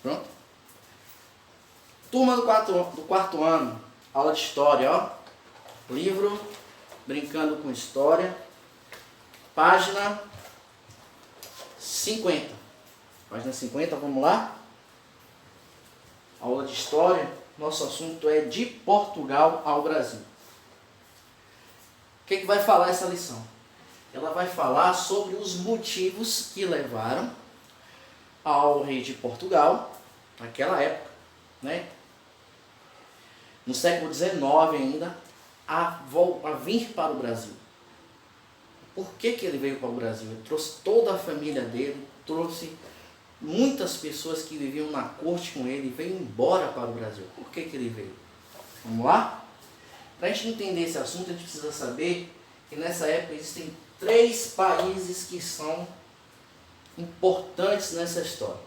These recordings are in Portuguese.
Pronto. Turma do quarto ano, aula de história, ó. Livro Brincando com História, página 50. Página 50, vamos lá? Aula de história, nosso assunto é de Portugal ao Brasil. O que vai falar essa lição? Ela vai falar sobre os motivos que levaram ao rei de Portugal, naquela época, né? No século XIX ainda, a vir para o Brasil. Por que ele veio para o Brasil? Ele trouxe toda a família dele, trouxe muitas pessoas que viviam na corte com ele e veio embora para o Brasil. Por que ele veio? Vamos lá? Para a gente entender esse assunto, a gente precisa saber que nessa época existem 3 países que são importantes nessa história.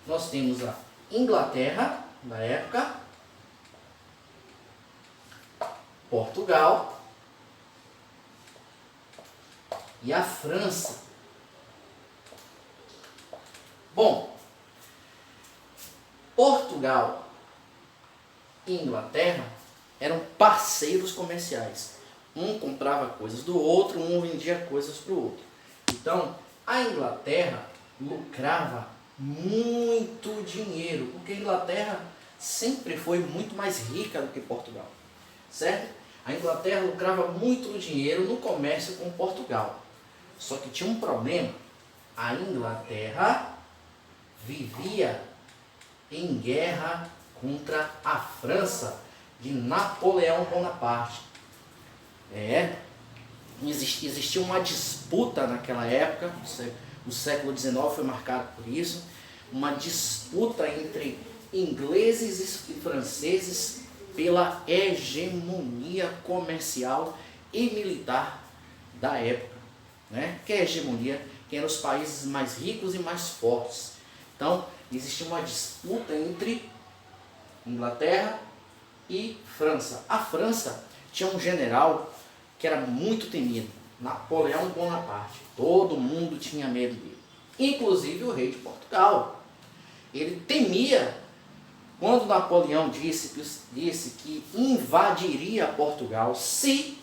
Nós temos a Inglaterra, na época, Portugal e a França. Bom, Portugal e Inglaterra eram parceiros comerciais. Um comprava coisas do outro, um vendia coisas para o outro. Então, a Inglaterra lucrava muito dinheiro, porque a Inglaterra sempre foi muito mais rica do que Portugal, certo? A Inglaterra lucrava muito dinheiro no comércio com Portugal. Só que tinha um problema. A Inglaterra vivia em guerra contra a França de Napoleão Bonaparte. Existia uma disputa naquela época, o século XIX foi marcado por isso, uma disputa entre ingleses e franceses pela hegemonia comercial e militar da época, né? Que é a hegemonia, que eram os países mais ricos e mais fortes. Então, existia uma disputa entre Inglaterra e França. A França tinha um general que era muito temido, Napoleão Bonaparte. Todo mundo tinha medo dele, inclusive o rei de Portugal. Ele temia quando Napoleão disse que invadiria Portugal se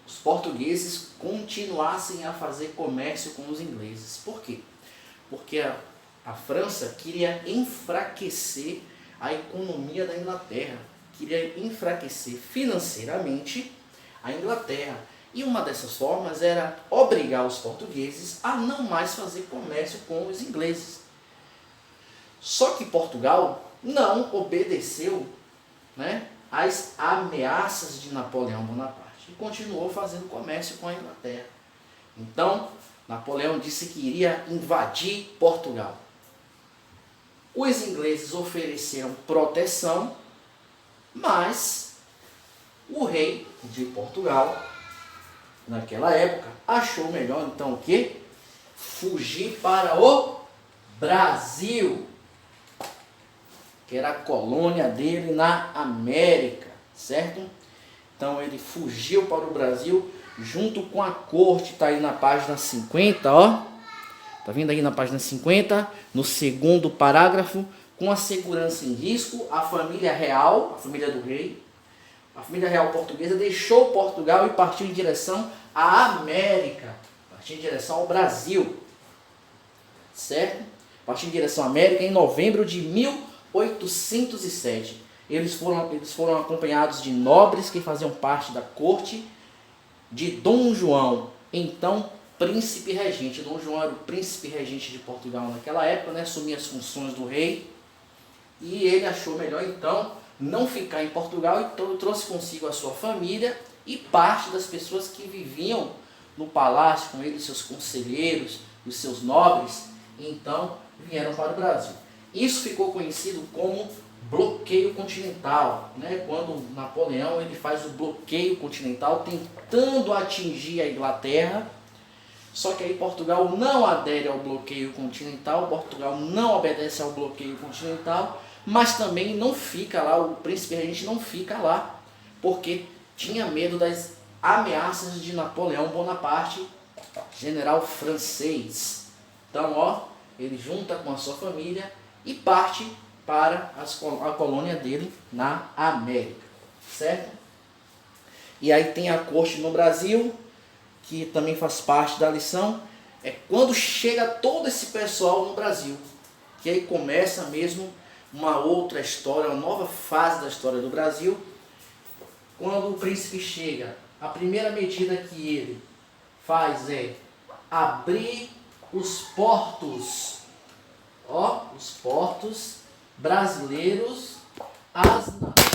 os portugueses continuassem a fazer comércio com os ingleses. Por quê? Porque a França queria enfraquecer a economia da Inglaterra, queria enfraquecer financeiramente a Inglaterra. E uma dessas formas era obrigar os portugueses a não mais fazer comércio com os ingleses. Só que Portugal não obedeceu, né, às ameaças de Napoleão Bonaparte e continuou fazendo comércio com a Inglaterra. Então, Napoleão disse que iria invadir Portugal. Os ingleses ofereceram proteção, mas o rei de Portugal, naquela época, achou melhor então o quê? Fugir para o Brasil, que era a colônia dele na América, certo? Então ele fugiu para o Brasil junto com a corte, está aí na página 50, ó. Tá vendo aí na página 50, no segundo parágrafo, com a segurança em risco, a família real, a família do rei, a família real portuguesa deixou Portugal e partiu em direção à América, partiu em direção ao Brasil, certo? Partiu em direção à América em novembro de 1807. Eles foram acompanhados de nobres que faziam parte da corte de Dom João, então príncipe regente. Dom João era o príncipe regente de Portugal naquela época, né? Assumia as funções do rei, e ele achou melhor então não ficar em Portugal, e trouxe consigo a sua família e parte das pessoas que viviam no palácio com ele, seus conselheiros, os seus nobres, e então vieram para o Brasil. Isso ficou conhecido como bloqueio continental, né? Quando Napoleão ele faz o bloqueio continental tentando atingir a Inglaterra, só que aí Portugal não adere ao bloqueio continental, Portugal não obedece ao bloqueio continental, mas também não fica lá, o príncipe regente não fica lá, porque tinha medo das ameaças de Napoleão Bonaparte, general francês. Então, ó, ele junta com a sua família e parte para a colônia dele na América, certo? E aí tem a corte no Brasil, que também faz parte da lição. É quando chega todo esse pessoal no Brasil, que aí começa mesmo uma outra história, uma nova fase da história do Brasil. Quando o príncipe chega, a primeira medida que ele faz é abrir os portos, os portos brasileiros às nações.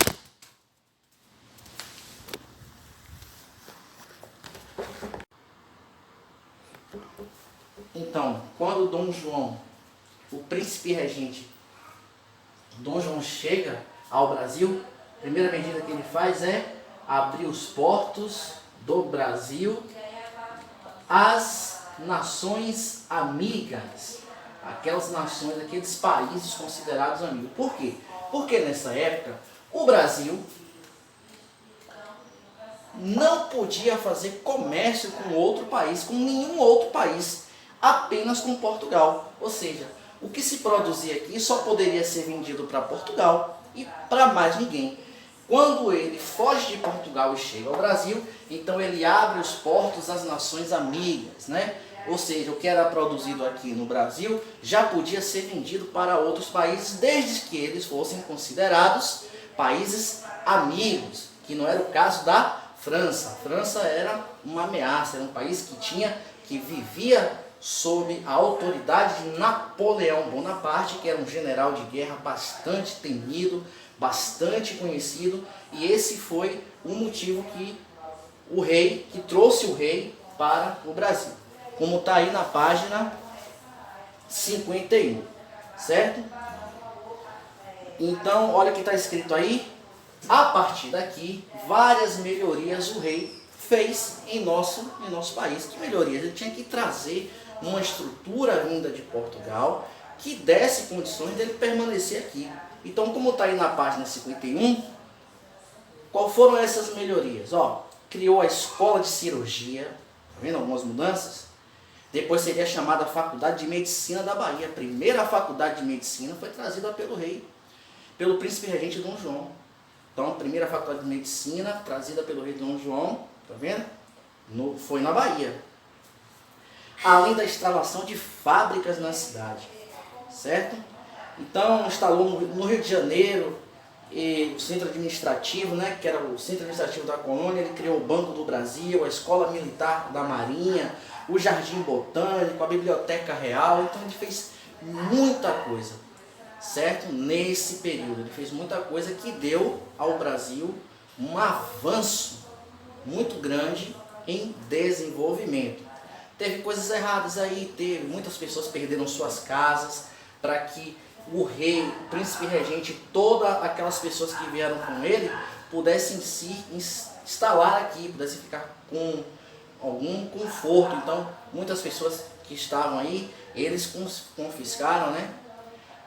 Então, quando Dom João, o príncipe regente, Dom João chega ao Brasil, a primeira medida que ele faz é abrir os portos do Brasil às nações amigas, aquelas nações, aqueles países considerados amigos. Por quê? Porque nessa época o Brasil não podia fazer comércio com outro país, com nenhum outro país, apenas com Portugal. Ou seja, o que se produzia aqui só poderia ser vendido para Portugal e para mais ninguém. Quando ele foge de Portugal e chega ao Brasil, então ele abre os portos às nações amigas, né? Ou seja, o que era produzido aqui no Brasil já podia ser vendido para outros países, desde que eles fossem considerados países amigos, que não era o caso da França. A França era uma ameaça, era um país que vivia sob a autoridade de Napoleão Bonaparte, que era um general de guerra bastante temido, bastante conhecido, e esse foi o motivo que trouxe o rei para o Brasil, como está aí na página 51, certo? Então, olha o que está escrito aí. A partir daqui, várias melhorias o rei fez em nosso país. Que melhorias? Ele tinha que trazer uma estrutura vinda de Portugal que desse condições dele permanecer aqui. Então, como está aí na página 51, qual foram essas melhorias? Criou a escola de cirurgia, tá vendo algumas mudanças? Depois seria chamada Faculdade de Medicina da Bahia. A primeira faculdade de medicina foi trazida pelo rei, pelo príncipe regente Dom João. Então, a primeira faculdade de medicina trazida pelo rei Dom João, tá vendo? Foi na Bahia. Além da instalação de fábricas na cidade, certo? Então, instalou no Rio de Janeiro o centro administrativo, né, que era o centro administrativo da colônia. Ele criou o Banco do Brasil, a Escola Militar da Marinha, o Jardim Botânico, a Biblioteca Real. Então, ele fez muita coisa, certo? Nesse período, ele fez muita coisa que deu ao Brasil um avanço muito grande em desenvolvimento. Teve coisas erradas aí, muitas pessoas perderam suas casas para que o rei, o príncipe regente, todas aquelas pessoas que vieram com ele pudessem se instalar aqui, pudessem ficar com algum conforto. Então, muitas pessoas que estavam aí, eles confiscaram, né,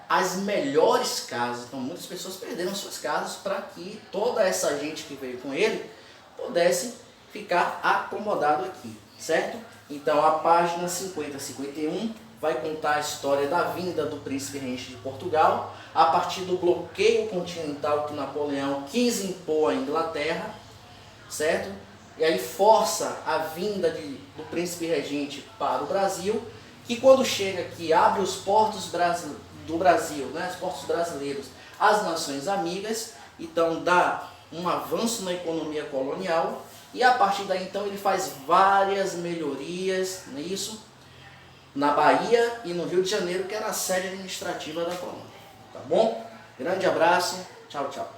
as melhores casas. Então, muitas pessoas perderam suas casas para que toda essa gente que veio com ele pudesse ficar acomodado aqui, certo? Então, a página 50 a 51 vai contar a história da vinda do príncipe regente de Portugal, a partir do bloqueio continental que Napoleão quis impor à Inglaterra, certo? E aí força a vinda do príncipe regente para o Brasil, que quando chega aqui abre os portos do Brasil, né, os portos brasileiros às nações amigas, então dá um avanço na economia colonial. E a partir daí, então, ele faz várias melhorias nisso, na Bahia e no Rio de Janeiro, que era a sede administrativa da colônia. Tá bom? Grande abraço. Tchau, tchau.